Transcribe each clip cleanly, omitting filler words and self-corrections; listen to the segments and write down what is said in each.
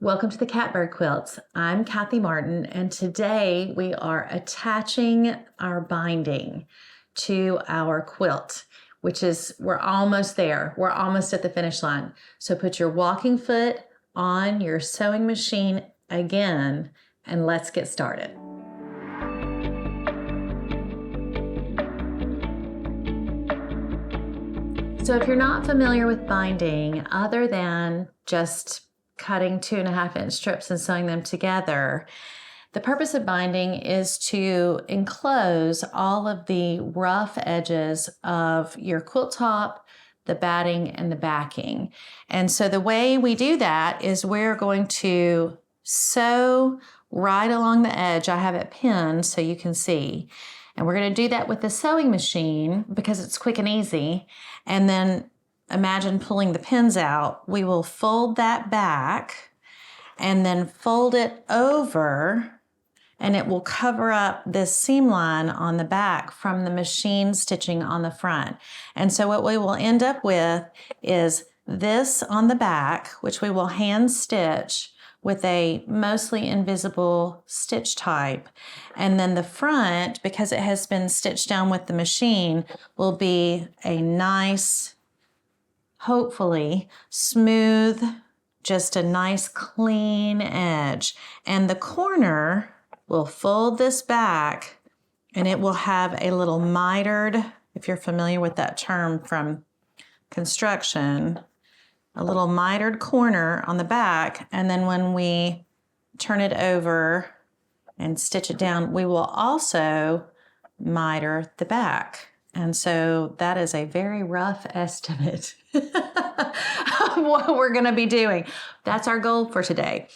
Welcome to the Catbird Quilts. I'm Kathy Martin, and today we are attaching our binding to our quilt, which is, we're almost there. We're almost at the finish line. So put your walking foot on your sewing machine again, and let's get started. So if you're not familiar with binding, other than just cutting 2.5-inch strips and sewing them together, the purpose of binding is to enclose all of the rough edges of your quilt top, the batting, and the backing. And so the way we do that is we're going to sew right along the edge. I have it pinned so you can see. And we're going to do that with the sewing machine because it's quick and easy. And then imagine pulling the pins out. We will fold that back and then fold it over, and it will cover up this seam line on the back from the machine stitching on the front. And so what we will end up with is this on the back, which we will hand stitch with a mostly invisible stitch type. And then the front, because it has been stitched down with the machine, will be a nice, hopefully smooth, just a nice clean edge. And the corner will fold this back, and it will have a little mitered, if you're familiar with that term from construction, a little mitered corner on the back. And then when we turn it over and stitch it down, we will also miter the back. And so that is a very rough estimate of what we're going to be doing. That's our goal for today.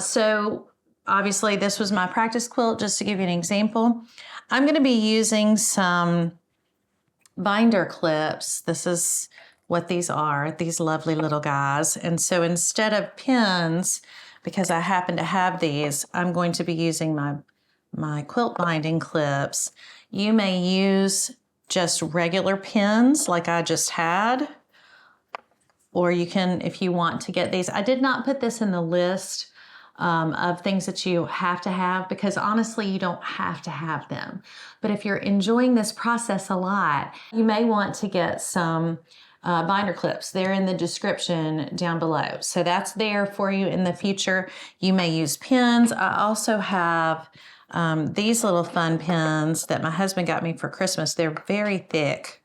So obviously this was my practice quilt, just to give you an example. I'm going to be using some binder clips. This is what these are, these lovely little guys. And so instead of pins, because I happen to have these, I'm going to be using my quilt binding clips. You may use just regular pins like I just had, or you can, if you want to get these. I did not put this in the list of things that you have to have, because honestly, you don't have to have them. But if you're enjoying this process a lot, you may want to get some binder clips. They're in the description down below. So that's there for you in the future. You may use pins. I also have these little fun pins that my husband got me for Christmas. They're very thick,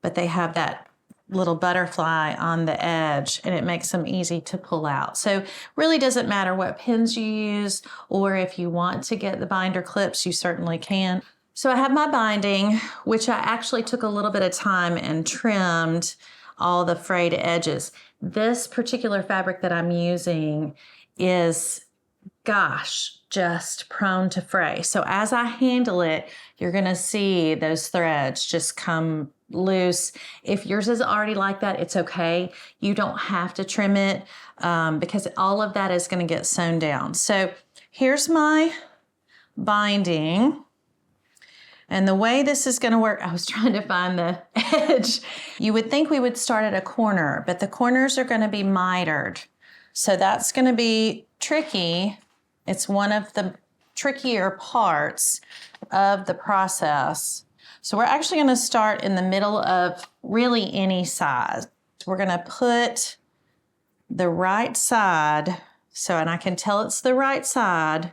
but they have that little butterfly on the edge, and it makes them easy to pull out. So really doesn't matter what pins you use, or if you want to get the binder clips, you certainly can. So I have my binding, which I actually took a little bit of time and trimmed all the frayed edges. This particular fabric that I'm using is, gosh, just prone to fray. So as I handle it, you're going to see those threads just come loose. If yours is already like that, it's okay. You don't have to trim it because all of that is going to get sewn down. So here's my binding. And the way this is going to work, I was trying to find the edge. You would think we would start at a corner, but the corners are going to be mitered. So that's going to be tricky. It's one of the trickier parts of the process. So we're actually going to start in the middle of really any side. We're going to put the right side, and I can tell it's the right side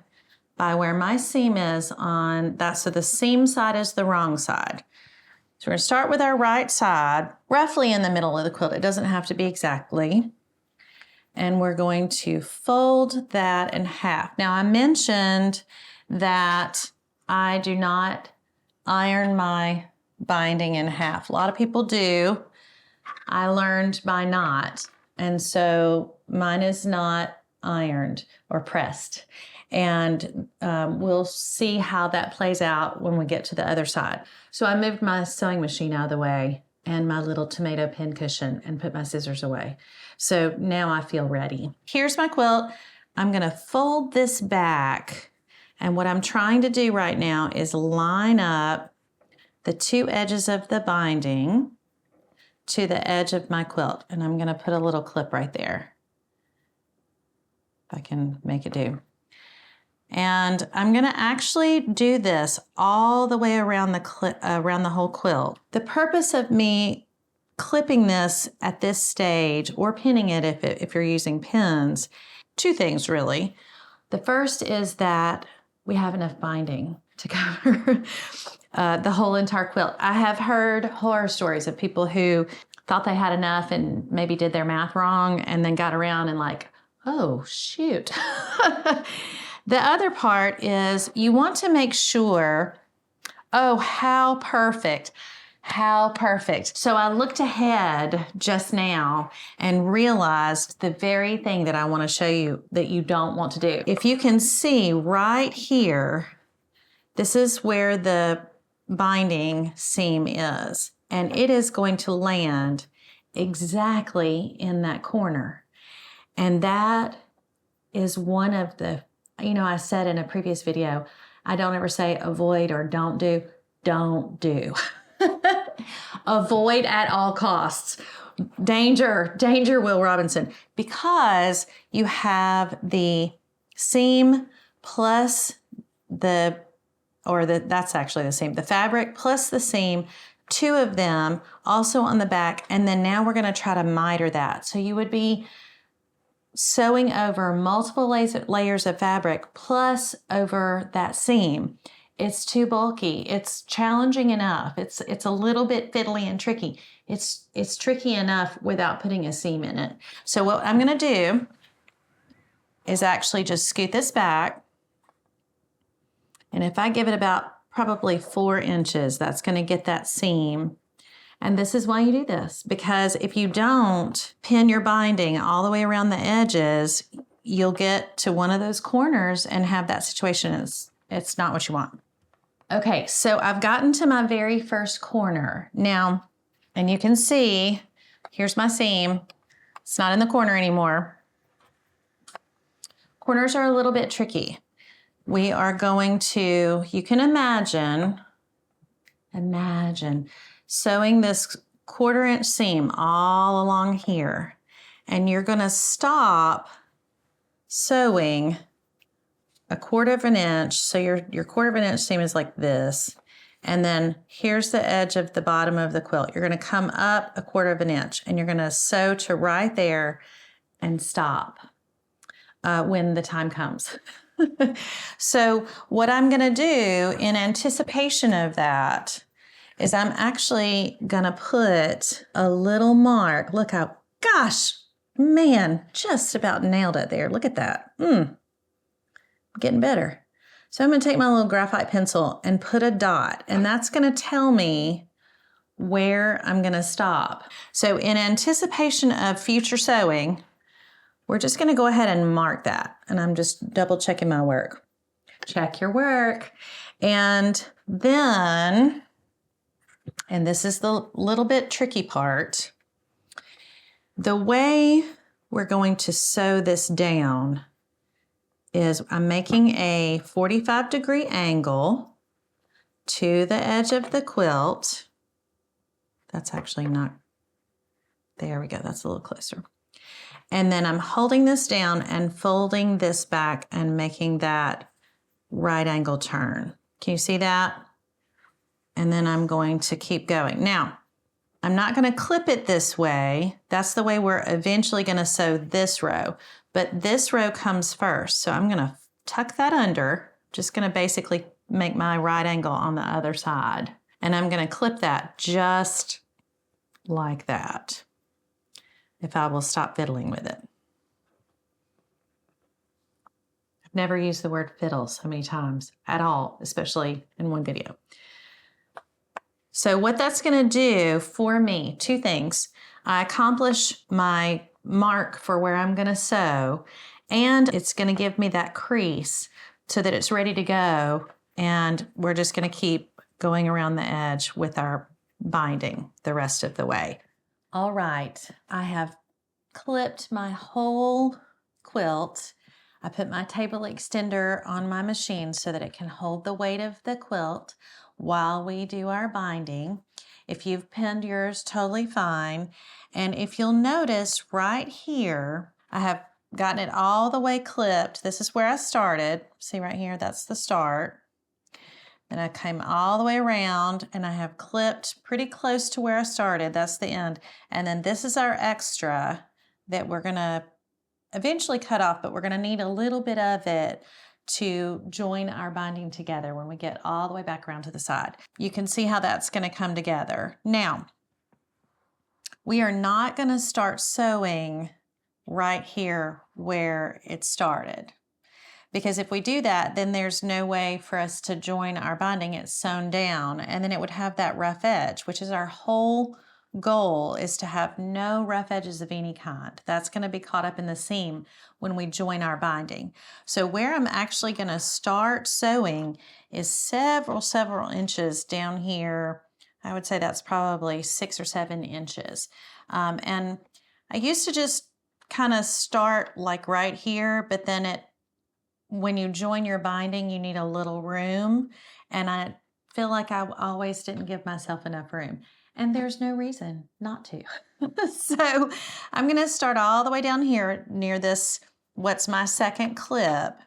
by where my seam is on that. So the seam side is the wrong side. So we're going to start with our right side, roughly in the middle of the quilt. It doesn't have to be exactly. And we're going to fold that in half. Now I mentioned that I do not iron my binding in half. A lot of people do. I learned by not. And so mine is not ironed or pressed. And we'll see how that plays out when we get to the other side. So I moved my sewing machine out of the way and my little tomato pin cushion and put my scissors away. So now I feel ready. Here's my quilt. I'm going to fold this back. And what I'm trying to do right now is line up the two edges of the binding to the edge of my quilt. And I'm going to put a little clip right there. if I can make it do. And I'm going to actually do this all the way around the whole quilt. The purpose of me clipping this at this stage, or pinning it if you're using pins, two things really. The first is that we have enough binding to cover the whole entire quilt. I have heard horror stories of people who thought they had enough and maybe did their math wrong and then got around and like, oh, shoot. The other part is you want to make sure, oh, how perfect, how perfect. So I looked ahead just now and realized the very thing that I want to show you that you don't want to do. If you can see right here, this is where the binding seam is, and it is going to land exactly in that corner. And that is one of the, I said in a previous video, I don't ever say avoid or don't do. Don't do. Avoid at all costs. Danger, Will Robinson, because you have the seam plus that's actually the seam, the fabric plus the seam, two of them also on the back, and then now we're going to try to miter that. So you would be sewing over multiple layers of fabric plus over that seam. It's too bulky. It's challenging enough. It's a little bit fiddly and tricky. It's tricky enough without putting a seam in it. So what I'm going to do is actually just scoot this back. And if I give it about probably 4 inches, that's going to get that seam. And this is why you do this, because if you don't pin your binding all the way around the edges, you'll get to one of those corners and have that situation. It's not what you want. Okay, so I've gotten to my very first corner now, and you can see, here's my seam. It's not in the corner anymore. Corners are a little bit tricky. We are going to, you can imagine sewing this 1/4 inch seam all along here, and you're going to stop sewing 1/4 inch. So your 1/4 inch seam is like this, and then here's the edge of the bottom of the quilt. You're going to come up 1/4 inch, and you're going to sew to right there and stop when the time comes. So what I'm going to do in anticipation of that is I'm actually going to put a little mark. Look how, gosh, man, just about nailed it there. Look at that. Getting better. So I'm going to take my little graphite pencil and put a dot, and that's going to tell me where I'm going to stop. So in anticipation of future sewing, we're just going to go ahead and mark that. And I'm just double checking my work. Check your work. And then, and this is the little bit tricky part, the way we're going to sew this down is I'm making a 45-degree angle to the edge of the quilt. That's actually not, there we go, that's a little closer. And then I'm holding this down and folding this back and making that right angle turn. Can you see that? And then I'm going to keep going. Now, I'm not going to clip it this way. That's the way we're eventually going to sew this row. But this row comes first. So I'm going to tuck that under. Just going to basically make my right angle on the other side. And I'm going to clip that just like that, if I will stop fiddling with it. I've never used the word fiddle so many times at all, especially in one video. So what that's going to do for me, 2 things. I accomplish my mark for where I'm going to sew, and it's going to give me that crease so that it's ready to go, and we're just going to keep going around the edge with our binding the rest of the way. All right, I have clipped my whole quilt. I put my table extender on my machine so that it can hold the weight of the quilt while we do our binding. If you've pinned yours, totally fine. And if you'll notice right here, I have gotten it all the way clipped. This is where I started. See right here, that's the start. And I came all the way around and I have clipped pretty close to where I started. That's the end. And then this is our extra that we're gonna eventually cut off, but we're gonna need a little bit of it to join our binding together when we get all the way back around to the side. You can see how that's gonna come together. Now, we are not gonna start sewing right here where it started. Because if we do that, then there's no way for us to join our binding. It's sewn down, and then it would have that rough edge, which is our whole goal, is to have no rough edges of any kind. That's going to be caught up in the seam when we join our binding. So where I'm actually going to start sewing is several inches down here. I would say that's probably 6 or 7 inches. And I used to just kind of start like right here, but then when you join your binding, you need a little room, and I feel like I always didn't give myself enough room, and there's no reason not to. So I'm going to start all the way down here near this, what's my second clip.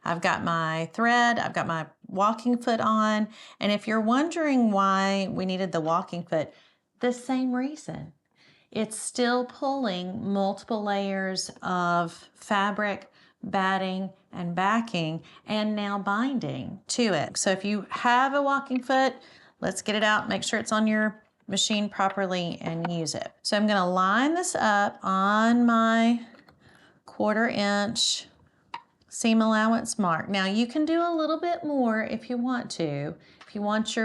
I've got my thread, I've got my walking foot on, and if you're wondering why we needed the walking foot, the same reason. It's still pulling multiple layers of fabric, batting, and backing, and now binding to it. So if you have a walking foot, let's get it out, make sure it's on your machine properly, and use it. So I'm gonna line this up on my 1/4 inch seam allowance mark. Now you can do a little bit more if you want to. If you want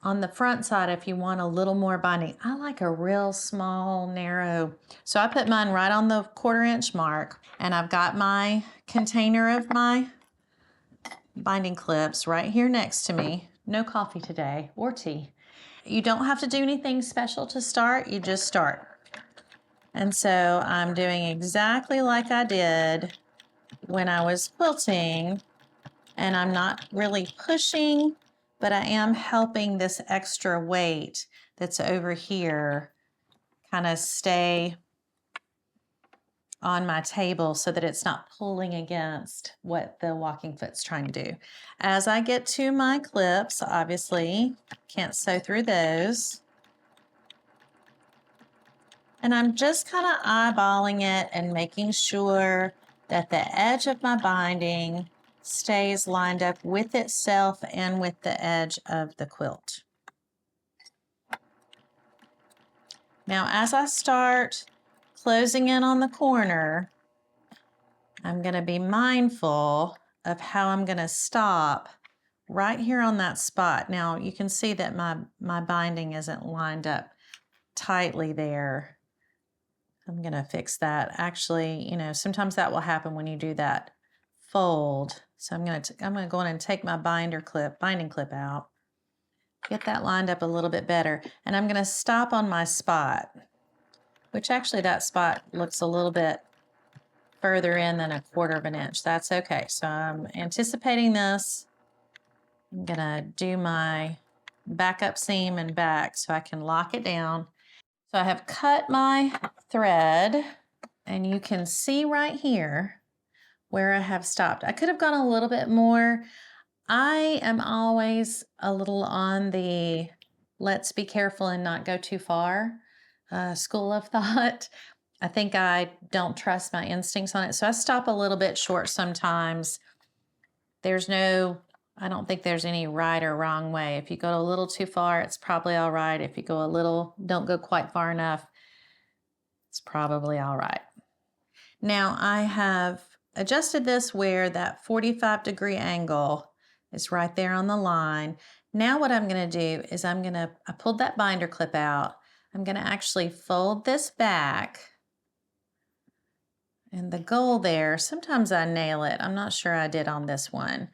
on the front side, if you want a little more binding. I like a real small, narrow. So I put mine right on the 1/4 inch mark, and I've got my container of my binding clips right here next to me. No coffee today, or tea. You don't have to do anything special to start, you just start. And so I'm doing exactly like I did when I was quilting, and I'm not really pushing, but I am helping this extra weight that's over here kind of stay on my table so that it's not pulling against what the walking foot's trying to do. As I get to my clips, obviously, can't sew through those. And I'm just kind of eyeballing it and making sure that the edge of my binding stays lined up with itself and with the edge of the quilt. Now, as I start closing in on the corner, I'm going to be mindful of how I'm going to stop right here on that spot. Now, you can see that my binding isn't lined up tightly there. I'm going to fix that. Actually, you know, sometimes that will happen when you do that fold. So I'm going to go in and take my binding clip out, get that lined up a little bit better, and I'm going to stop on my spot, which actually that spot looks a little bit further in than 1/4 inch. That's okay. So I'm anticipating this. I'm going to do my backup seam and back so I can lock it down. So I have cut my thread, and you can see right here where I have stopped. I could have gone a little bit more. I am always a little on the let's be careful and not go too far school of thought. I think I don't trust my instincts on it. So I stop a little bit short sometimes. I don't think there's any right or wrong way. If you go a little too far, it's probably all right. If you don't go quite far enough, it's probably all right. Now I have adjusted this where that 45-degree angle is right there on the line. Now what I'm going to do is I pulled that binder clip out. I'm going to actually fold this back. And the goal there, sometimes I nail it. I'm not sure I did on this one.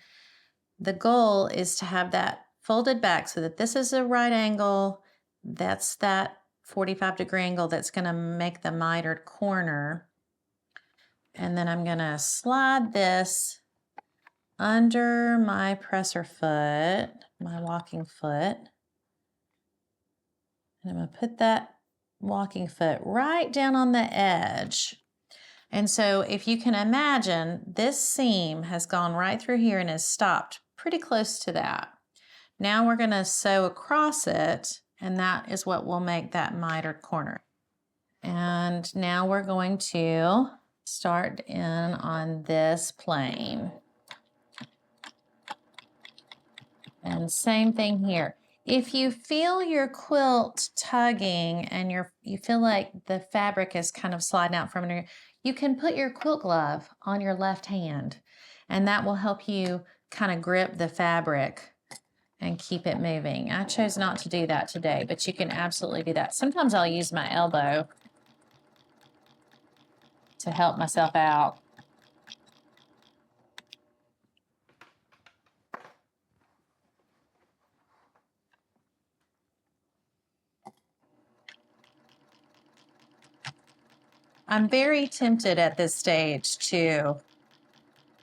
The goal is to have that folded back so that this is a right angle. That's that 45-degree angle that's going to make the mitered corner. And then I'm going to slide this under my presser foot, my walking foot. And I'm going to put that walking foot right down on the edge. And so if you can imagine, this seam has gone right through here and has stopped pretty close to that. Now we're going to sew across it, and that is what will make that mitered corner. And now we're going to start in on this plane. And same thing here. If you feel your quilt tugging and you feel like the fabric is kind of sliding out from under you, you can put your quilt glove on your left hand, and that will help you kind of grip the fabric and keep it moving. I chose not to do that today, but you can absolutely do that. Sometimes I'll use my elbow to help myself out. I'm very tempted at this stage to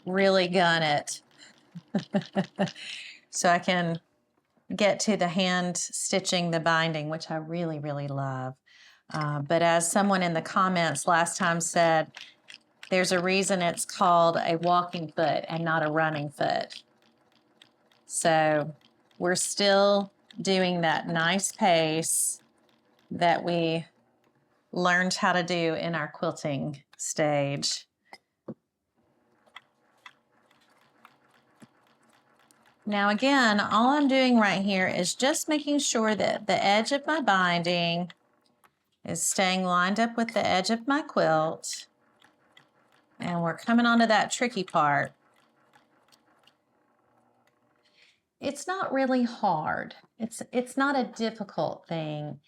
really gun it so I can get to the hand stitching the binding, which I really, really love. But as someone in the comments last time said, there's a reason it's called a walking foot and not a running foot. So we're still doing that nice pace that we learned how to do in our quilting stage. Now again, all I'm doing right here is just making sure that the edge of my binding is staying lined up with the edge of my quilt. And we're coming on to that tricky part. It's not really hard. It's not a difficult thing.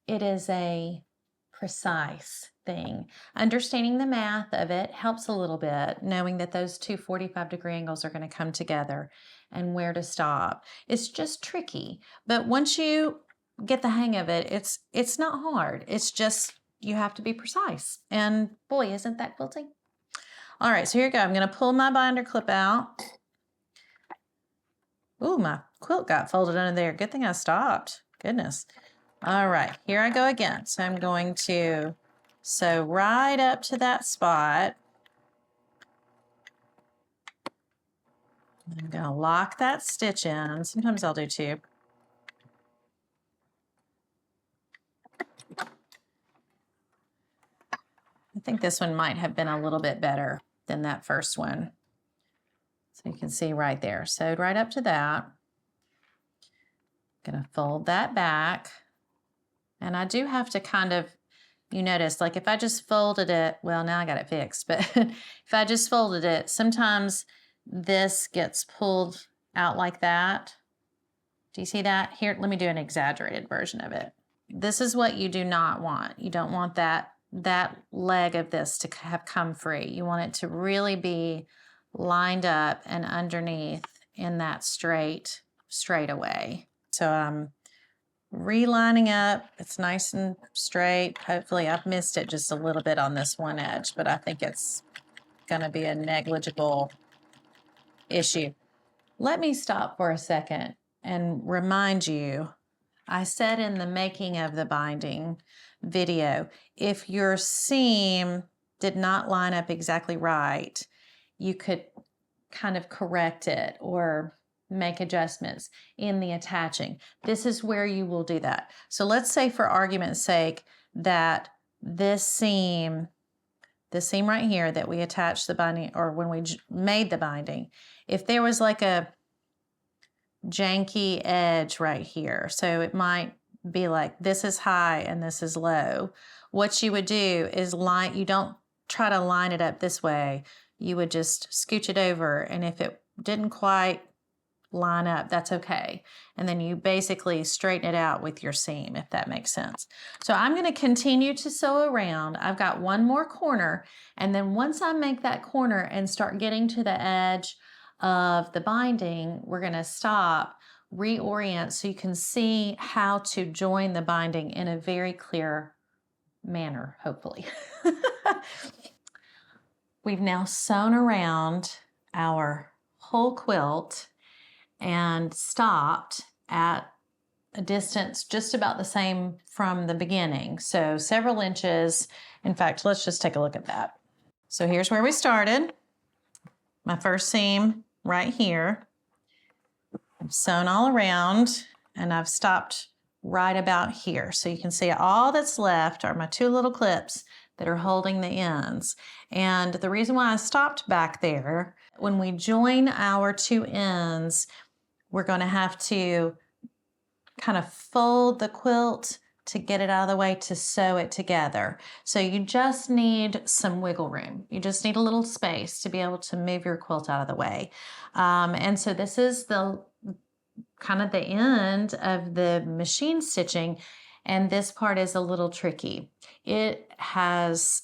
It is a precise thing. Understanding the math of it helps a little bit, knowing that those two 45-degree angles are going to come together and where to stop. It's just tricky, but once you get the hang of it, it's not hard. It's just you have to be precise. And boy, isn't that quilting? All right, so here we go. I'm going to pull my binder clip out. Ooh, my quilt got folded under there. Good thing I stopped. Goodness. All right, here I go again. So I'm going to sew right up to that spot. I'm going to lock that stitch in. Sometimes I'll do two. I think this one might have been a little bit better than that first one. So you can see right there, sewed right up to that. Gonna fold that back. And I do have to kind of, you notice, like if I just folded it, well, now I got it fixed, but if I just folded it, sometimes this gets pulled out like that. Do you see that? Here, let me do an exaggerated version of it. This is what you do not want. You don't want that leg of this to have come free. You want it to really be lined up and underneath in that straightaway. So I'm relining up. It's nice and straight. Hopefully I've missed it just a little bit on this one edge, but I think it's going to be a negligible issue. Let me stop for a second and remind you, I said in the making of the binding video, if your seam did not line up exactly right, you could kind of correct it or make adjustments in the attaching. This is where you will do that. So let's say for argument's sake that this seam right here that we attached the binding, or when we made the binding, if there was like a janky edge right here, so it might be like this is high and this is low, what you would do is you don't try to line it up this way. You would just scooch it over, and if it didn't quite line up, that's okay. And then you basically straighten it out with your seam, if that makes sense. So I'm going to continue to sew around. I've got one more corner, and then once I make that corner and start getting to the edge of the binding, we're going to stop, reorient so you can see how to join the binding in a very clear manner, hopefully. We've now sewn around our whole quilt and stopped at a distance just about the same from the beginning. So several inches. In fact, let's just take a look at that. So here's where we started. My first seam right here. I've sewn all around and I've stopped right about here. So you can see all that's left are my two little clips that are holding the ends. And the reason why I stopped back there, when we join our two ends, we're going to have to kind of fold the quilt to get it out of the way to sew it together. So you just need some wiggle room. You just need a little space to be able to move your quilt out of the way. And so this is the kind of the end of the machine stitching. And this part is a little tricky. It has,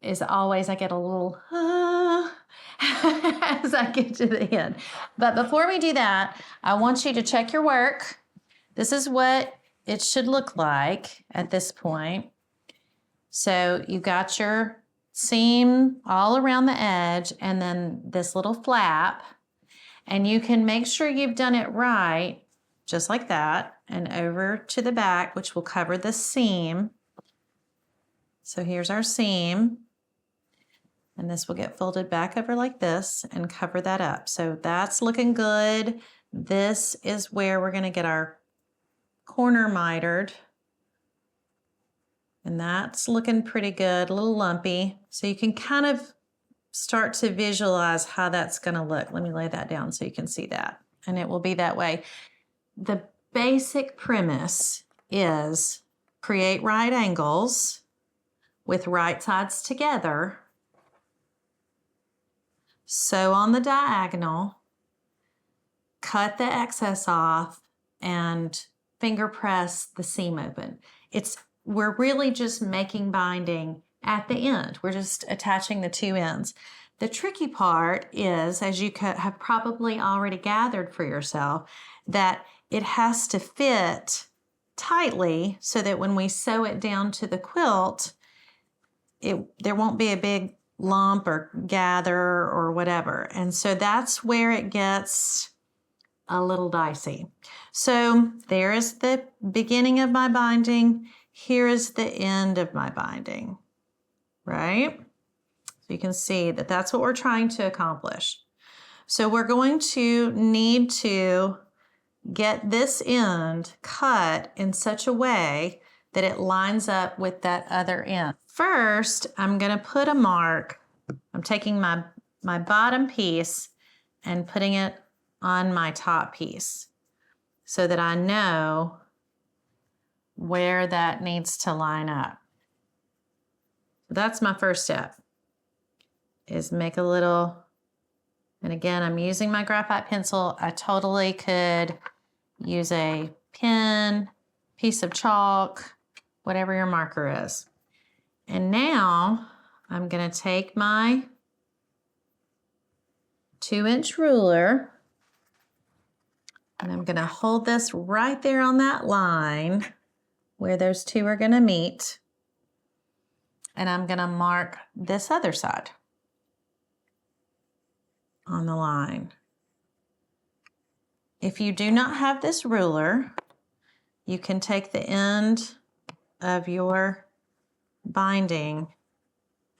is always, I get a little, as I get to the end. But before we do that, I want you to check your work. This is what it should look like at this point. So you got your seam all around the edge and then this little flap. And you can make sure you've done it right, just like that, and over to the back, which will cover the seam. So here's our seam. And this will get folded back over like this and cover that up. So that's looking good. This is where we're going to get our corner mitered. And that's looking pretty good, a little lumpy. So you can kind of start to visualize how that's going to look. Let me lay that down so you can see that. And it will be that way. The basic premise is create right angles with right sides together. Sew on the diagonal, cut the excess off, and finger press the seam open. We're really just making binding at the end. We're just attaching the two ends. The tricky part is, as you have probably already gathered for yourself, that it has to fit tightly so that when we sew it down to the quilt, there won't be a big lump or gather or whatever. And so that's where it gets a little dicey. So there is the beginning of my binding. Here is the end of my binding, right? So you can see that that's what we're trying to accomplish. So we're going to need to get this end cut in such a way that it lines up with that other end. First, I'm going to put a mark. I'm taking my bottom piece and putting it on my top piece so that I know where that needs to line up. That's my first step, is make a little, and again, I'm using my graphite pencil. I totally could use a pen, piece of chalk, whatever your marker is. And now I'm going to take my 2-inch ruler and I'm going to hold this right there on that line where those two are going to meet. And I'm going to mark this other side on the line. If you do not have this ruler, you can take the end of your binding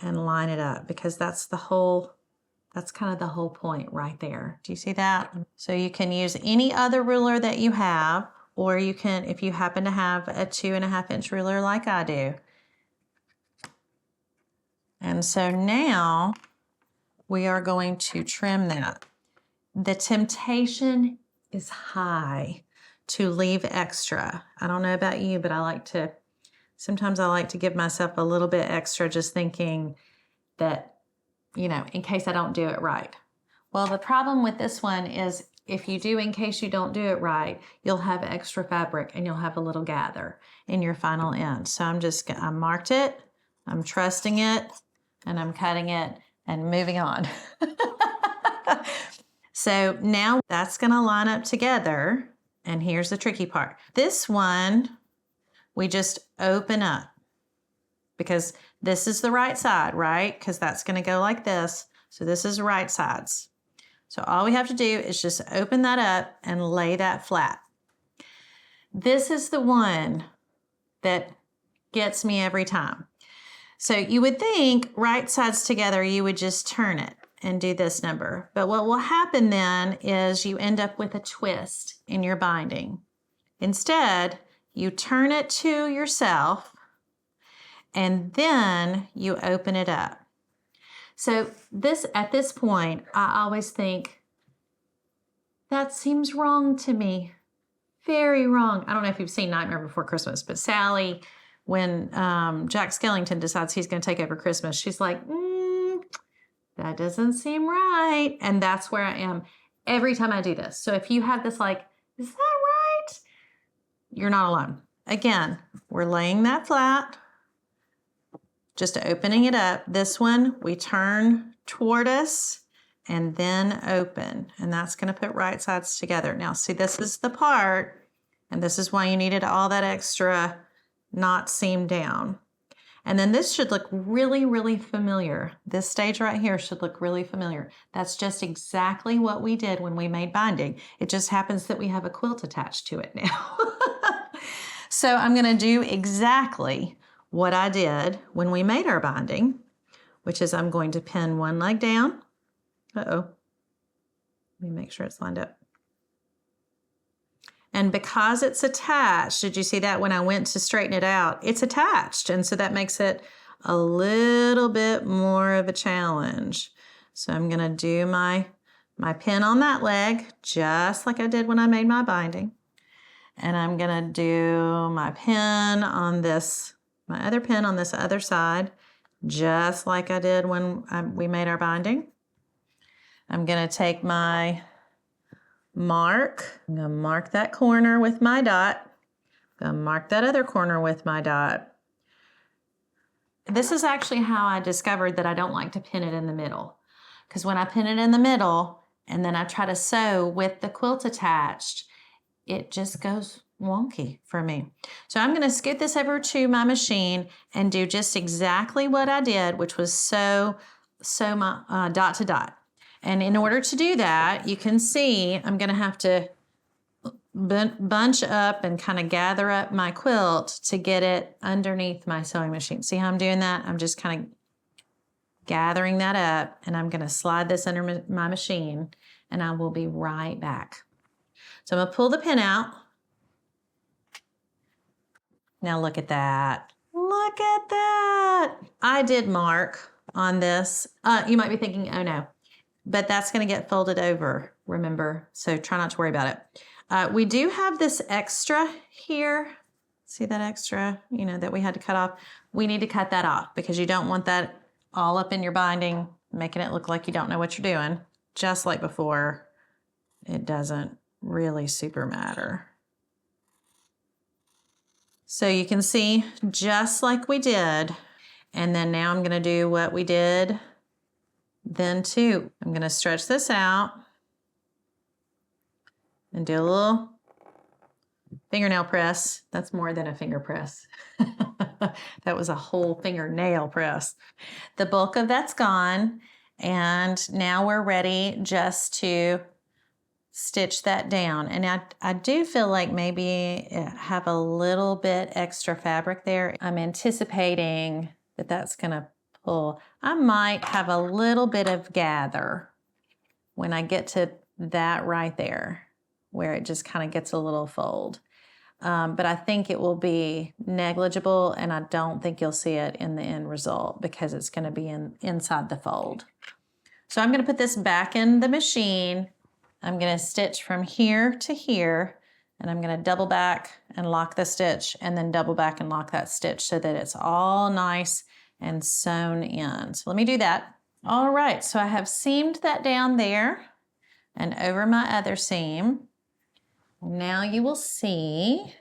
and line it up, because that's kind of the whole point right there. Do you see that? So you can use any other ruler that you have, or you can, if you happen to have a 2.5-inch ruler like I do. And so now we are going to trim that. The temptation is high to leave extra. I don't know about you, but sometimes I like to give myself a little bit extra, just thinking that, in case I don't do it right. Well, the problem with this one is if you do, in case you don't do it right, you'll have extra fabric and you'll have a little gather in your final end. So I marked it, I'm trusting it, and I'm cutting it and moving on. So now that's going to line up together. And here's the tricky part. This one, we just open up, because this is the right side, right? Because that's going to go like this. So this is right sides. So all we have to do is just open that up and lay that flat. This is the one that gets me every time. So you would think right sides together, you would just turn it and do this number. But what will happen then is you end up with a twist in your binding. Instead, you turn it to yourself and then you open it up. So at this point, I always think, that seems wrong to me. Very wrong. I don't know if you've seen Nightmare Before Christmas, but Sally, when Jack Skellington decides he's going to take over Christmas, she's like, that doesn't seem right. And that's where I am every time I do this. So if you have this like, is that right? You're not alone. Again, we're laying that flat, just opening it up. This one, we turn toward us and then open. And that's going to put right sides together. Now, see, this is the part, and this is why you needed all that extra knot seam down. And then this should look really, really familiar. This stage right here should look really familiar. That's just exactly what we did when we made binding. It just happens that we have a quilt attached to it now. So I'm going to do exactly what I did when we made our binding, which is I'm going to pin one leg down. Uh-oh. Let me make sure it's lined up. And because it's attached, did you see that when I went to straighten it out? It's attached, and so that makes it a little bit more of a challenge. So I'm going to do my pin on that leg, just like I did when I made my binding. And I'm going to do my pin on this, my other pin on this other side, just like I did when we made our binding. I'm going to take my mark. I'm going to mark that corner with my dot. I'm going to mark that other corner with my dot. This is actually how I discovered that I don't like to pin it in the middle. Because when I pin it in the middle and then I try to sew with the quilt attached, it just goes wonky for me. So I'm going to scoot this over to my machine and do just exactly what I did, which was sew my dot to dot. And in order to do that, you can see I'm going to have to bunch up and kind of gather up my quilt to get it underneath my sewing machine. See how I'm doing that? I'm just kind of gathering that up, and I'm going to slide this under my machine, and I will be right back. So I'm going to pull the pin out. Now look at that. Look at that. I did mark on this. You might be thinking, oh no. But that's going to get folded over, remember, so try not to worry about it. We do have this extra here. See that extra, that we had to cut off? We need to cut that off because you don't want that all up in your binding, making it look like you don't know what you're doing. Just like before, it doesn't really super matter. So you can see, just like we did, and then now I'm going to do what we did then too. I'm going to stretch this out and do a little fingernail press. That's more than a finger press. That was a whole fingernail press. The bulk of that's gone, and now we're ready just to stitch that down. And I do feel like maybe have a little bit extra fabric there. I'm anticipating that that's going to pull. I might have a little bit of gather when I get to that right there, where it just kind of gets a little fold. But I think it will be negligible, and I don't think you'll see it in the end result because it's going to be inside the fold. So I'm going to put this back in the machine. I'm going to stitch from here to here, and I'm going to double back and lock the stitch, and then double back and lock that stitch so that it's all nice and sewn in. So let me do that. All right, so I have seamed that down there and over my other seam. Now you will see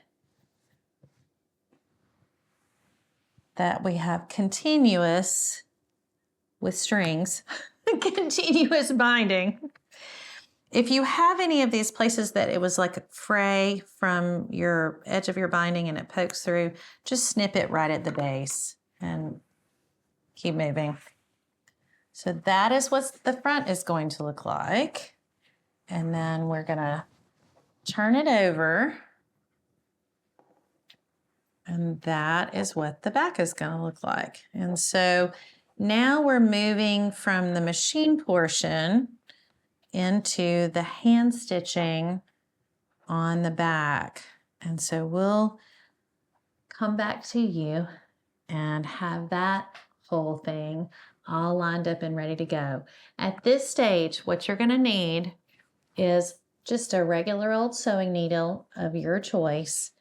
that we have continuous with strings, continuous binding. If you have any of these places that it was like a fray from your edge of your binding and it pokes through, just snip it right at the base and keep moving. So that is what the front is going to look like. And then we're gonna turn it over And that is what the back is going to look like. And so now we're moving from the machine portion into the hand stitching on the back. And so we'll come back to you and have that whole thing all lined up and ready to go. At this stage, what you're going to need is just a regular old sewing needle of your choice.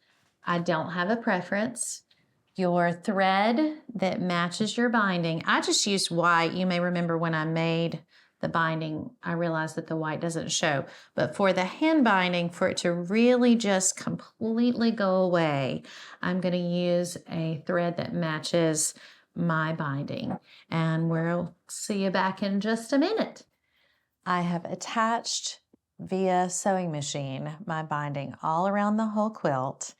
I don't have a preference. Your thread that matches your binding. I just used white. You may remember when I made the binding, I realized that the white doesn't show. But for the hand binding, for it to really just completely go away, I'm going to use a thread that matches my binding. And we'll see you back in just a minute. I have attached via sewing machine my binding all around the whole quilt.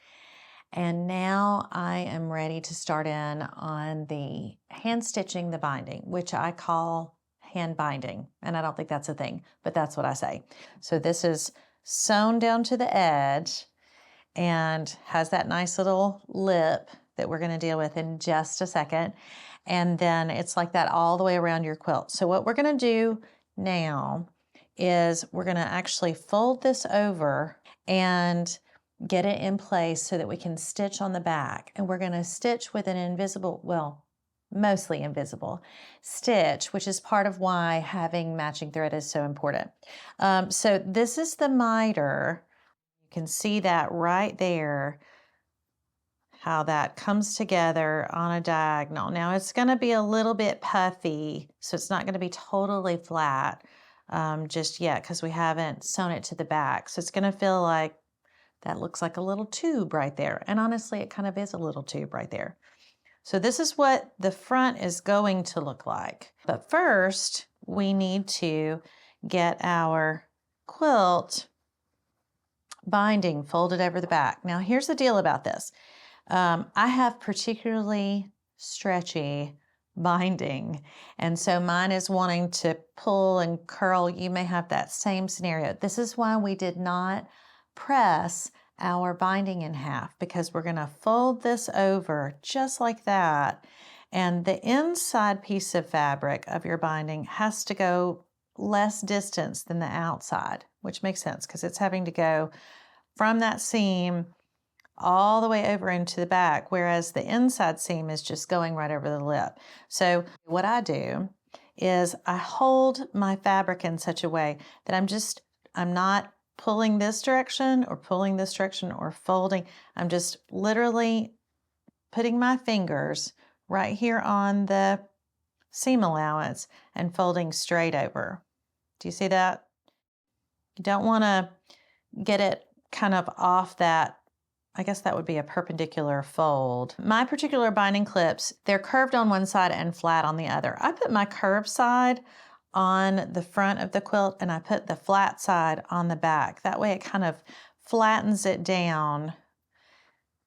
And now I am ready to start in on the hand stitching the binding, which I call hand binding. And I don't think that's a thing, but that's what I say. So this is sewn down to the edge and has that nice little lip that we're going to deal with in just a second. And then it's like that all the way around your quilt. So what we're going to do now is we're going to actually fold this over and get it in place so that we can stitch on the back. And we're going to stitch with an invisible, well, mostly invisible stitch, which is part of why having matching thread is so important. So this is the miter. You can see that right there, how that comes together on a diagonal. Now it's going to be a little bit puffy, so it's not going to be totally flat just yet because we haven't sewn it to the back. So it's going to feel like that looks like a little tube right there. And honestly, it kind of is a little tube right there. So this is what the front is going to look like. But first, we need to get our quilt binding folded over the back. Now, here's the deal about this. I have particularly stretchy binding, and so mine is wanting to pull and curl. You may have that same scenario. This is why we did not press our binding in half, because we're going to fold this over just like that, and the inside piece of fabric of your binding has to go less distance than the outside, which makes sense because it's having to go from that seam all the way over into the back, whereas the inside seam is just going right over the lip. So what I do is I hold my fabric in such a way that I'm not pulling this direction or pulling this direction or folding. I'm just literally putting my fingers right here on the seam allowance and folding straight over. Do you see that? You don't want to get it kind of off that, I guess that would be a perpendicular fold. My particular binding clips, they're curved on one side and flat on the other. I put my curved side on the front of the quilt and I put the flat side on the back. That way it kind of flattens it down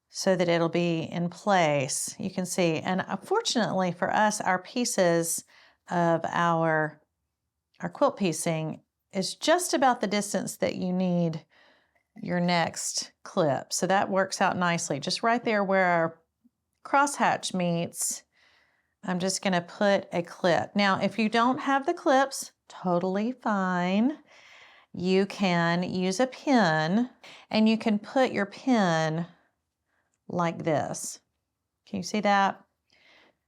so that it'll be in place. You can see, and fortunately for us, our pieces of our quilt piecing is just about the distance that you need your next clip. So that works out nicely. Just right there where our crosshatch meets, I'm just going to put a clip. Now, if you don't have the clips, totally fine. You can use a pin, and you can put your pin like this. Can you see that?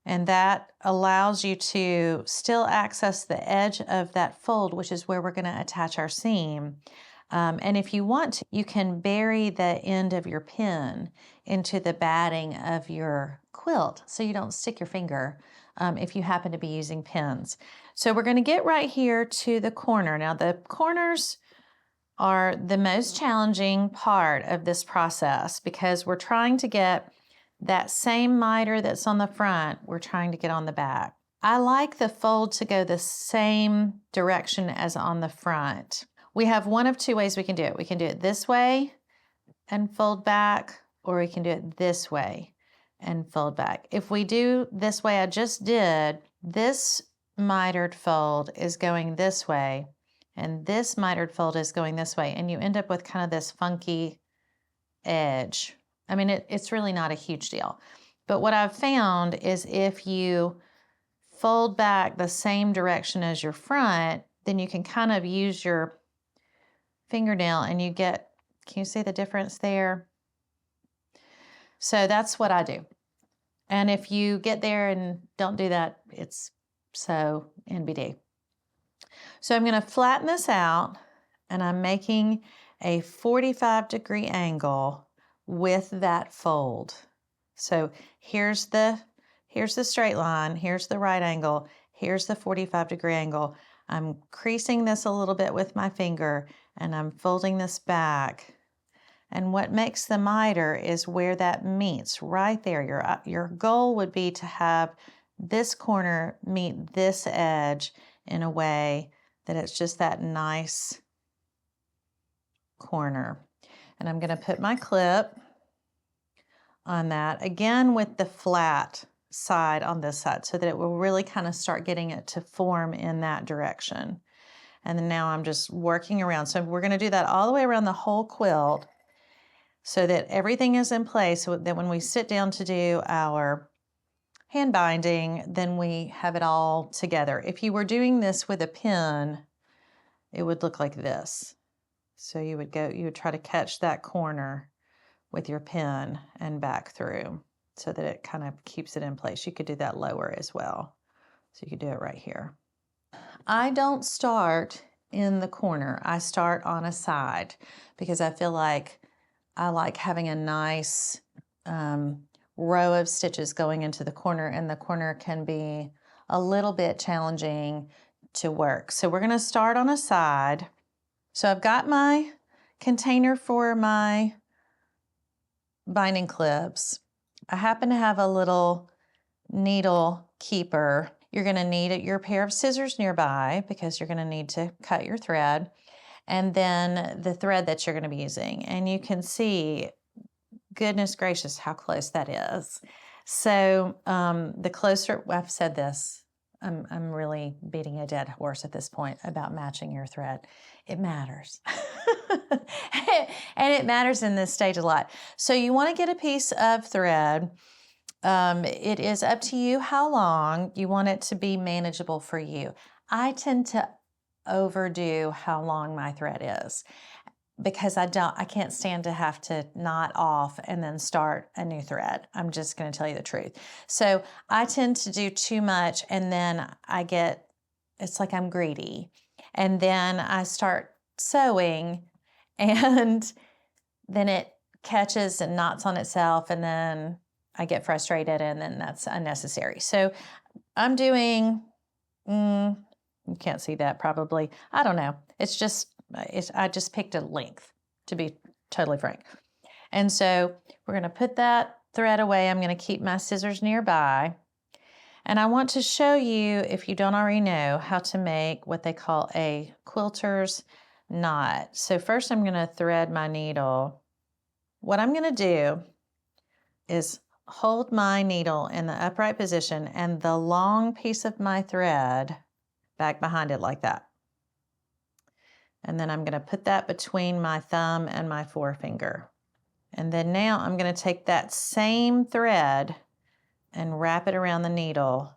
And that allows you to still access the edge of that fold, which is where we're going to attach our seam. And if you want to, you can bury the end of your pin into the batting of your quilt so you don't stick your finger if you happen to be using pins. So we're going to get right here to the corner. Now the corners are the most challenging part of this process because we're trying to get that same miter that's on the front, we're trying to get on the back. I like the fold to go the same direction as on the front. We have one of two ways we can do it. We can do it this way and fold back, or we can do it this way and fold back. If we do this way I just did, this mitered fold is going this way, and this mitered fold is going this way, and you end up with kind of this funky edge I mean, it's really not a huge deal. But what I've found is if you fold back the same direction as your front, then you can kind of use your fingernail and you get, can you see the difference there? So that's what I do. And if you get there and don't do that, it's so NBD. So I'm going to flatten this out, and I'm making a 45-degree angle with that fold. So here's the straight line, here's the right angle, here's the 45-degree angle. I'm creasing this a little bit with my finger, and I'm folding this back. And what makes the miter is where that meets, right there. Your goal would be to have this corner meet this edge in a way that it's just that nice corner. And I'm going to put my clip on that, again with the flat side on this side, so that it will really kind of start getting it to form in that direction. And then now I'm just working around. So we're going to do that all the way around the whole quilt, so that everything is in place, so that when we sit down to do our hand binding, then we have it all together. If you were doing this with a pen, it would look like this. So you would try to catch that corner with your pen and back through, so that it kind of keeps it in place. You could do that lower as well. So you could do it right here. I don't start in the corner. I start on a side, because I feel like I like having a nice row of stitches going into the corner, and the corner can be a little bit challenging to work. So we're going to start on a side. So I've got my container for my binding clips. I happen to have a little needle keeper. You're going to need your pair of scissors nearby, because you're going to need to cut your thread, and then the thread that you're going to be using. And you can see, goodness gracious, how close that is. So the closer, I've said this, I'm really beating a dead horse at this point about matching your thread. It matters. And it matters in this stage a lot. So you want to get a piece of thread. It is up to you how long you want it to be manageable for you. I tend to overdo how long my thread is, because I can't stand to have to knot off and then start a new thread. I'm just going to tell you the truth. So I tend to do too much, and then it's like I'm greedy. And then I start sewing, and then it catches and knots on itself, and then I get frustrated, and then that's unnecessary. So I'm doing, you can't see that probably. I don't know. I just picked a length, to be totally frank. And so we're going to put that thread away. I'm going to keep my scissors nearby. And I want to show you, if you don't already know, how to make what they call a quilter's knot. So first I'm going to thread my needle. What I'm going to do is hold my needle in the upright position and the long piece of my thread back behind it like that. And then I'm going to put that between my thumb and my forefinger. And then now I'm going to take that same thread and wrap it around the needle.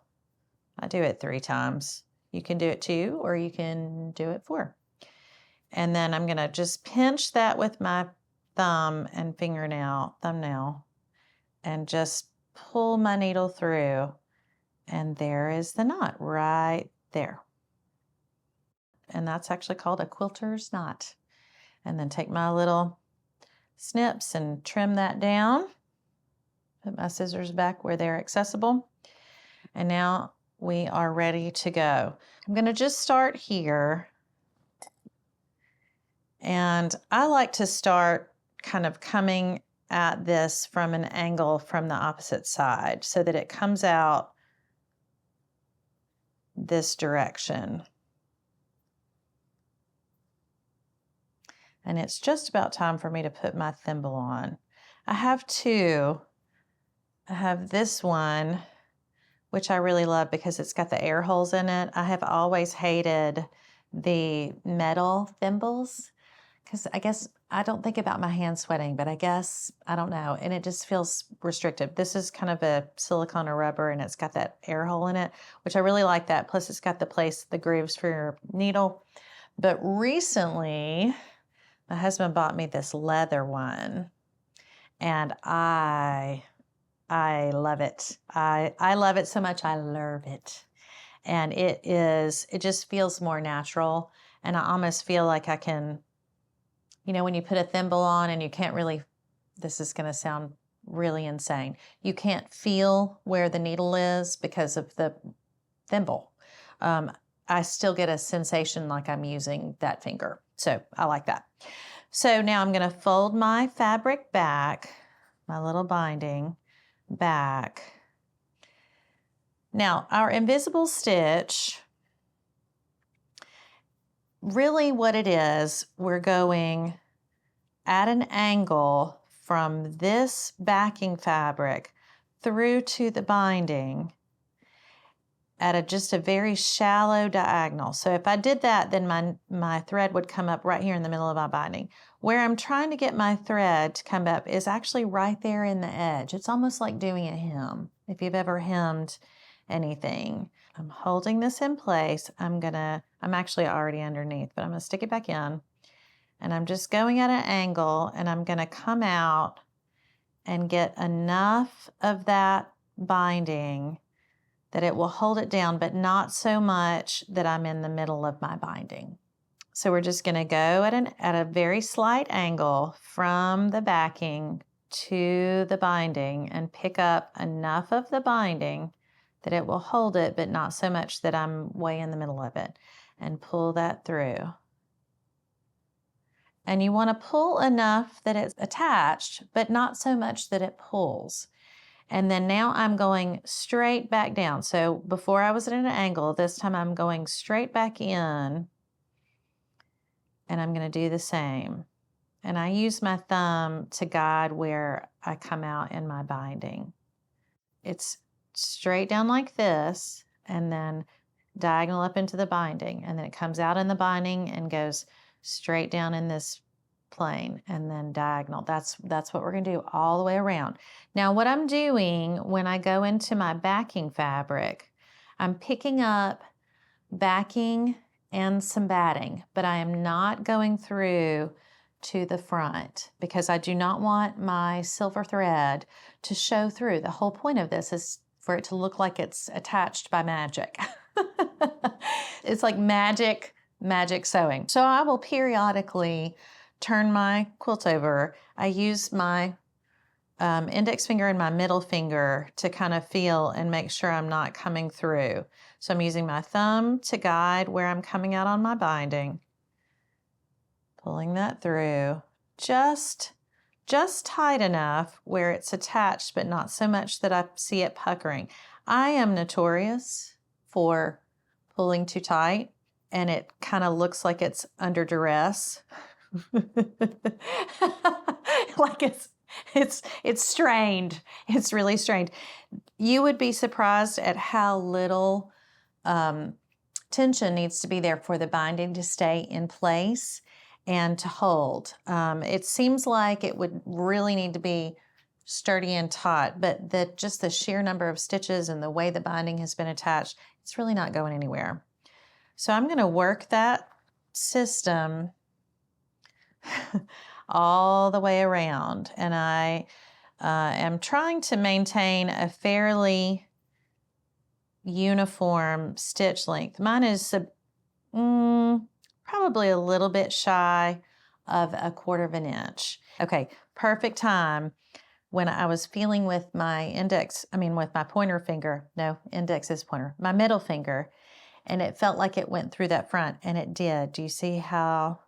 I do it 3 times. You can do it 2, or you can do it 4. And then I'm going to just pinch that with my thumb and thumbnail, and just pull my needle through. And there is the knot right there. And that's actually called a quilter's knot. And then take my little snips and trim that down. Put my scissors back where they're accessible. And now we are ready to go. I'm going to just start here. And I like to start kind of coming at this from an angle from the opposite side, so that it comes out this direction. And it's just about time for me to put my thimble on. I have 2. I have this one, which I really love because it's got the air holes in it. I have always hated the metal thimbles, because I guess I don't think about my hands sweating, but I guess, I don't know. And it just feels restrictive. This is kind of a silicone or rubber, and it's got that air hole in it, which I really like that. Plus it's got the grooves for your needle. But recently, my husband bought me this leather one, and I love it. I love it so much, I love it. And it just feels more natural. And I almost feel like I can, when you put a thimble on and you can't really, this is going to sound really insane. You can't feel where the needle is because of the thimble. I still get a sensation like I'm using that finger. So I like that. So now I'm going to fold my fabric back, my little binding back. Now our invisible stitch, really what it is, we're going at an angle from this backing fabric through to the binding at just a very shallow diagonal. So if I did that, then my thread would come up right here in the middle of my binding. Where I'm trying to get my thread to come up is actually right there in the edge. It's almost like doing a hem, if you've ever hemmed anything. I'm holding this in place. I'm actually already underneath, but I'm gonna stick it back in. And I'm just going at an angle, and I'm gonna come out and get enough of that binding that it will hold it down, but not so much that I'm in the middle of my binding. So we're just gonna go at a very slight angle from the backing to the binding and pick up enough of the binding that it will hold it, but not so much that I'm way in the middle of it, and pull that through. And you want to pull enough that it's attached, but not so much that it pulls. And then now I'm going straight back down. So before I was at an angle, this time I'm going straight back in, and I'm going to do the same. And I use my thumb to guide where I come out in my binding. It's straight down like this, and then diagonal up into the binding, and then it comes out in the binding and goes straight down in this plane, and then diagonal. That's what we're going to do all the way around. Now what I'm doing when I go into my backing fabric, I'm picking up backing and some batting, but I am not going through to the front because I do not want my silver thread to show through. The whole point of this is for it to look like it's attached by magic. It's like magic sewing. So I will periodically turn my quilt over. I use my index finger and my middle finger to kind of feel and make sure I'm not coming through. So I'm using my thumb to guide where I'm coming out on my binding, pulling that through just tight enough where it's attached, but not so much that I see it puckering. I am notorious for pulling too tight, and it kind of looks like it's under duress. Like it's strained. It's really strained. You would be surprised at how little tension needs to be there for the binding to stay in place and to hold. It seems like it would really need to be sturdy and taut, but just the sheer number of stitches and the way the binding has been attached, it's really not going anywhere. So I'm going to work that system all the way around, and I am trying to maintain a fairly uniform stitch length. Mine is probably a little bit shy of 1/4 of an inch. Okay, perfect time when I was feeling with my with my pointer finger. No, index is pointer. My middle finger, and it felt like it went through that front, and it did. Do you see how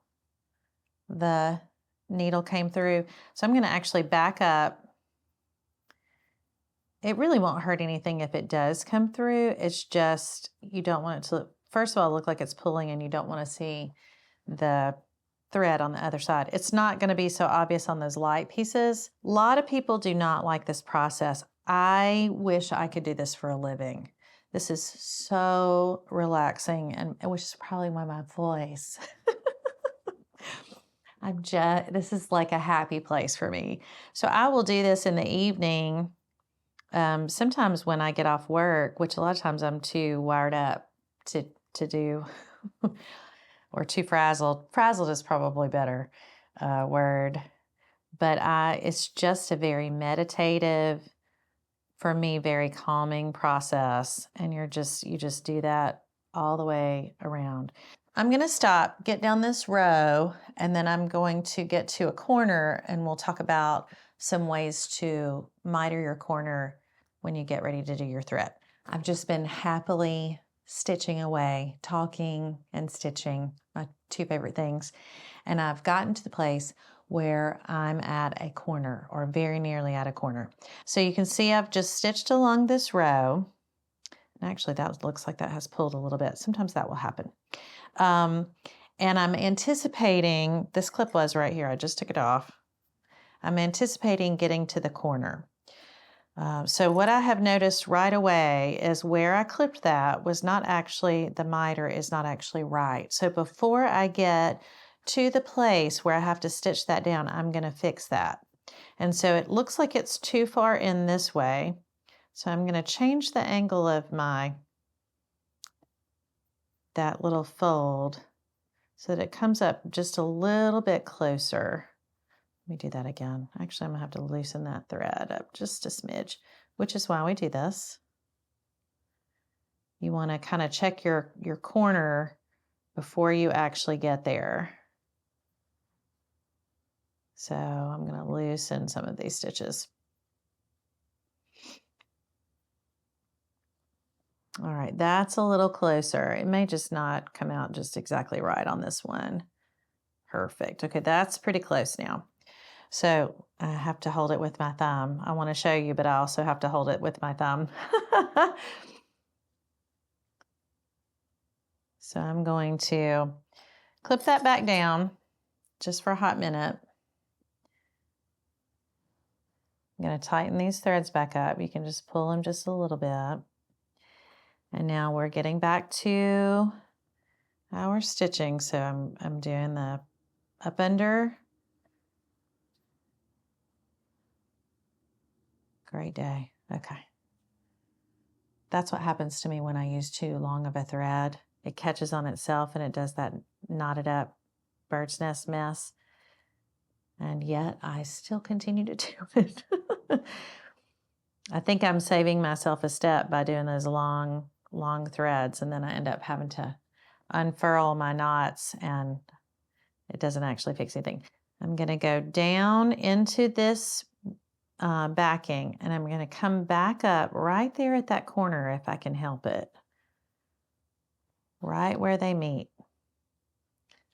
the needle came through? So I'm going to actually back up. It really won't hurt anything if it does come through. It's just, you don't want it to, first of all, look like it's pulling, and you don't want to see the thread on the other side. It's not going to be so obvious on those light pieces. A lot of people do not like this process. I wish I could do this for a living. This is so relaxing, and which is probably why my voice. This is like a happy place for me. So I will do this in the evening. Sometimes when I get off work, which a lot of times I'm too wired up to do, or too frazzled. Frazzled is probably better word, but it's just a very meditative, for me, very calming process, and you just do that all the way around. I'm going to stop, get down this row, and then I'm going to get to a corner, and we'll talk about some ways to miter your corner when you get ready to do your thread. I've just been happily stitching away, talking and stitching, my two favorite things, and I've gotten to the place where I'm at a corner, or very nearly at a corner. So you can see I've just stitched along this row. And actually, that looks like that has pulled a little bit. Sometimes that will happen. And I'm anticipating, this clip was right here, I just took it off. I'm anticipating getting to the corner. So what I have noticed right away is where I clipped that was not actually, the miter is not actually right. So before I get to the place where I have to stitch that down, I'm going to fix that. And so it looks like it's too far in this way. So I'm going to change the angle of that little fold so that it comes up just a little bit closer. Let me do that again. Actually, I'm going to have to loosen that thread up just a smidge, which is why we do this. You want to kind of check your corner before you actually get there. So I'm going to loosen some of these stitches. All right, that's a little closer. It may just not come out just exactly right on this one. Perfect. Okay, that's pretty close now. So I have to hold it with my thumb. I want to show you, but I also have to hold it with my thumb. So I'm going to clip that back down just for a hot minute. I'm going to tighten these threads back up. You can just pull them just a little bit. And now we're getting back to our stitching. So I'm doing the up under. Great day. Okay. That's what happens to me when I use too long of a thread. It catches on itself and it does that knotted up bird's nest mess. And yet I still continue to do it. I think I'm saving myself a step by doing those long threads, and then I end up having to unfurl my knots and it doesn't actually fix anything. I'm going to go down into this backing, and I'm going to come back up right there at that corner if I can help it. Right where they meet.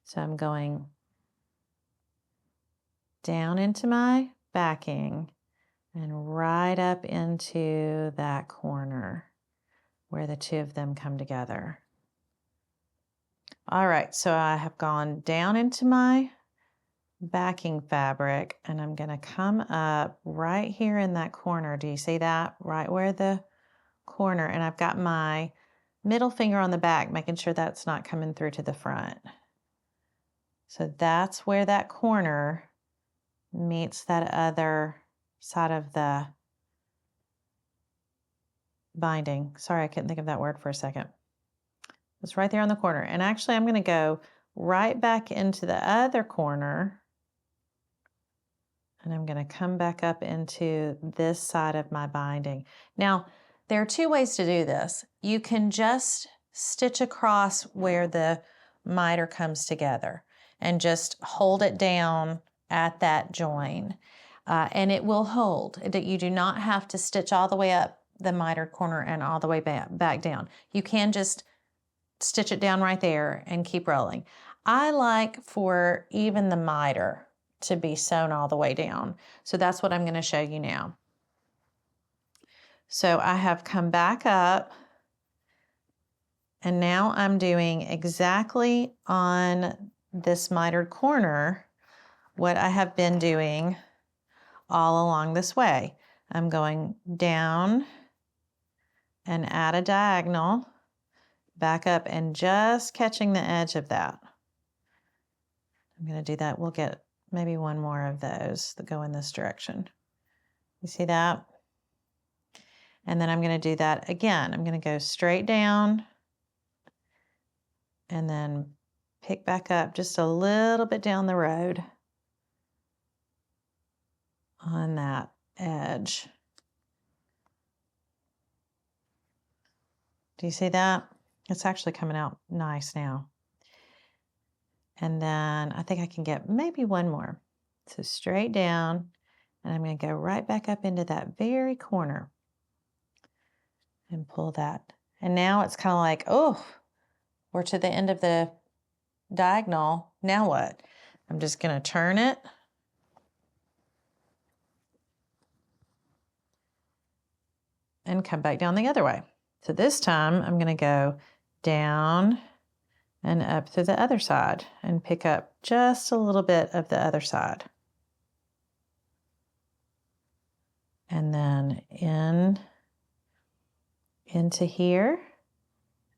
So I'm going down into my backing and right up into that corner where the two of them come together. All right, so I have gone down into my backing fabric, and I'm going to come up right here in that corner. Do you see that? Right where the corner, and I've got my middle finger on the back, making sure that's not coming through to the front. So that's where that corner meets that other side of the binding. Sorry, I couldn't think of that word for a second. It's right there on the corner. And actually, I'm going to go right back into the other corner. And I'm going to come back up into this side of my binding. Now, there are two ways to do this. You can just stitch across where the miter comes together and just hold it down at that join. And it will hold. You do not have to stitch all the way up the mitered corner and all the way back down. You can just stitch it down right there and keep rolling. I like for even the miter to be sewn all the way down. So that's what I'm going to show you now. So I have come back up, and now I'm doing exactly on this mitered corner what I have been doing all along this way. I'm going down and add a diagonal, back up and just catching the edge of that. I'm going to do that. We'll get maybe one more of those that go in this direction. You see that? And then I'm going to do that again. I'm going to go straight down and then pick back up just a little bit down the road on that edge. Do you see that? It's actually coming out nice now. And then I think I can get maybe one more. So straight down, and I'm going to go right back up into that very corner and pull that. And now it's kind of like, oh, we're to the end of the diagonal. Now what? I'm just going to turn it. And come back down the other way. So this time I'm going to go down and up through the other side and pick up just a little bit of the other side. And then into here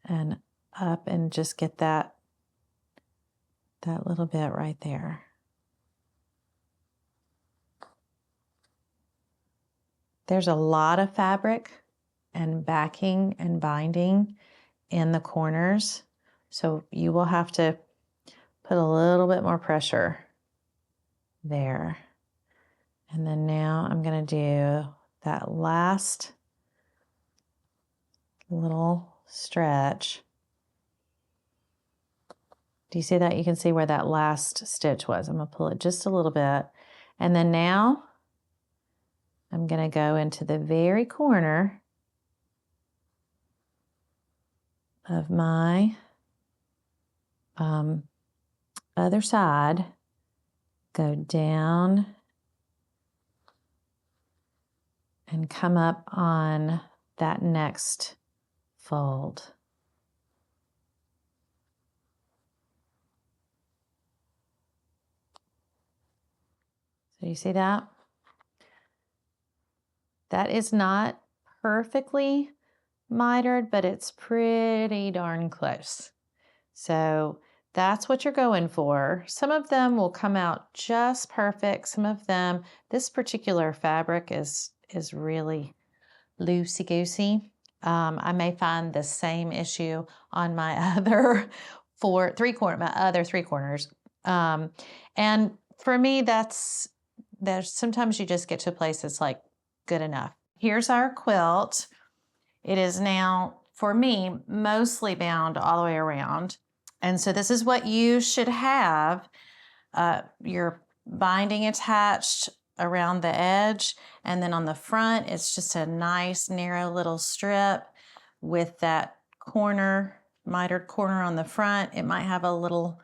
and up and just get that little bit right there. There's a lot of fabric and backing and binding in the corners, so you will have to put a little bit more pressure there. And then now I'm going to do that last little stretch. Do you see that? You can see where that last stitch was. I'm going to pull it just a little bit. And then now I'm going to go into the very corner of my other side, go down and come up on that next fold. So you see that? That is not perfectly mitered, but it's pretty darn close. So that's what you're going for. Some of them will come out just perfect. Some of them, this particular fabric is really loosey-goosey. I may find the same issue on my other three corners. And for me, there's sometimes you just get to a place that's like good enough. Here's our quilt. It is now, for me, mostly bound all the way around. And so this is what you should have. Your binding attached around the edge, and then on the front, it's just a nice narrow little strip with that mitered corner on the front. It might have a little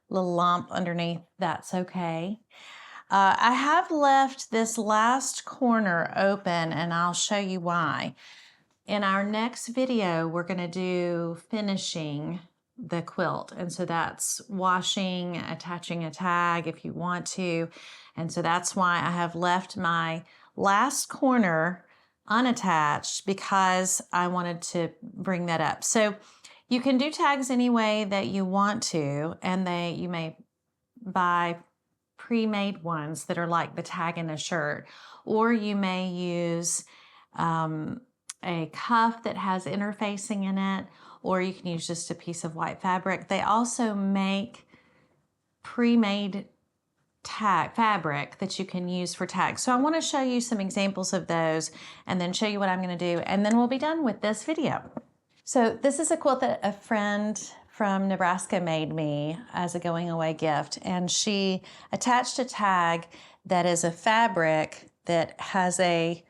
lump underneath. That's okay. I have left this last corner open, and I'll show you why. In our next video, we're going to do finishing the quilt. And so that's washing, attaching a tag if you want to. And so that's why I have left my last corner unattached, because I wanted to bring that up. So you can do tags any way that you want to, and you may buy pre-made ones that are like the tag in a shirt, or you may use a cuff that has interfacing in it, or you can use just a piece of white fabric. They also make pre-made tag fabric that you can use for tags. So I want to show you some examples of those and then show you what I'm going to do, and then we'll be done with this video. So this is a quilt that a friend from Nebraska made me as a going away gift, and she attached a tag that is a fabric that has a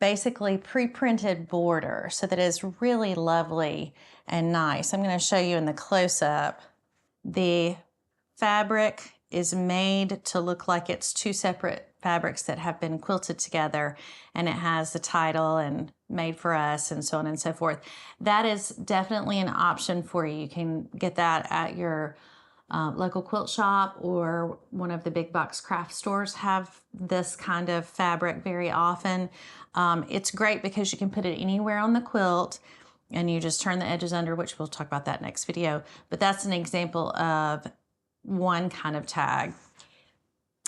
basically pre-printed border, so that is really lovely and nice. I'm going to show you in the close-up. The fabric is made to look like it's two separate fabrics that have been quilted together, and it has the title and made for us and so on and so forth. That is definitely an option for you. You can get that at your local quilt shop, or one of the big box craft stores have this kind of fabric very often. It's great because you can put it anywhere on the quilt, and you just turn the edges under, which we'll talk about that next video. But that's an example of one kind of tag.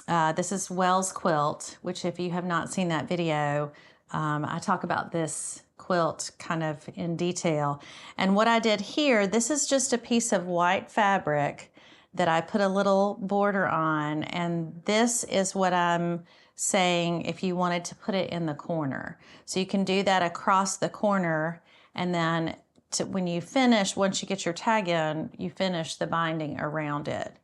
This is Wells Quilt, which if you have not seen that video, I talk about this quilt kind of in detail. And what I did here, this is just a piece of white fabric that I put a little border on, and this is what I'm saying if you wanted to put it in the corner. So you can do that across the corner, and then when you finish, once you get your tag in, you finish the binding around it.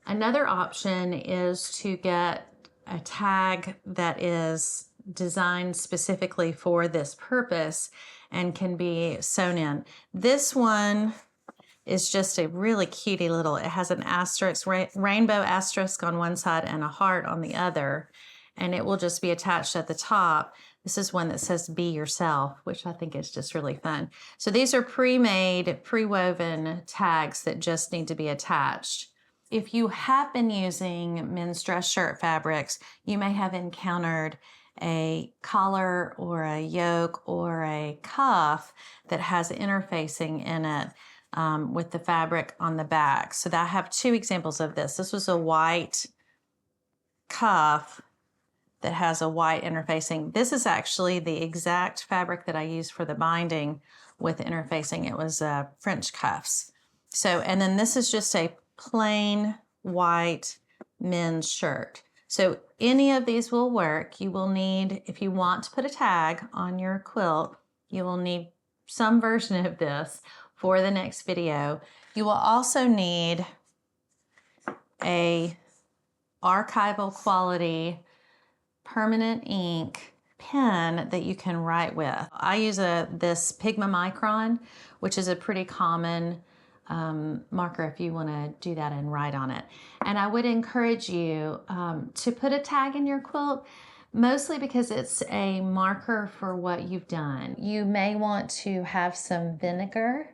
Another option is to get a tag that is designed specifically for this purpose and can be sewn in. This one is just a really cutie little, it has an asterisk, rainbow asterisk on one side and a heart on the other, and it will just be attached at the top. This is one that says be yourself, which I think is just really fun. So these are pre-made, pre-woven tags that just need to be attached. If you have been using men's dress shirt fabrics, you may have encountered a collar or a yoke or a cuff that has interfacing in it with the fabric on the back. So I have two examples of this. This was a white cuff that has a white interfacing. This is actually the exact fabric that I used for the binding with interfacing. It was French cuffs. So, and then this is just a plain white men's shirt. So any of these will work. You will need, if you want to put a tag on your quilt, you will need some version of this for the next video. You will also need a archival quality permanent ink pen that you can write with. I use this Pigma Micron, which is a pretty common marker if you want to do that and write on it. And I would encourage you to put a tag in your quilt, mostly because it's a marker for what you've done. You may want to have some vinegar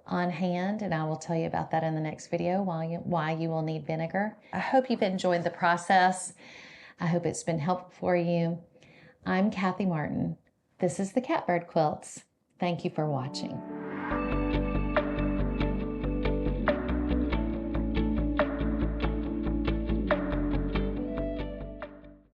on hand, and I will tell you about that in the next video, why you will need vinegar. I hope you've enjoyed the process. I hope it's been helpful for you. I'm Kathy Martin. This is the Catbird Quilts. Thank you for watching.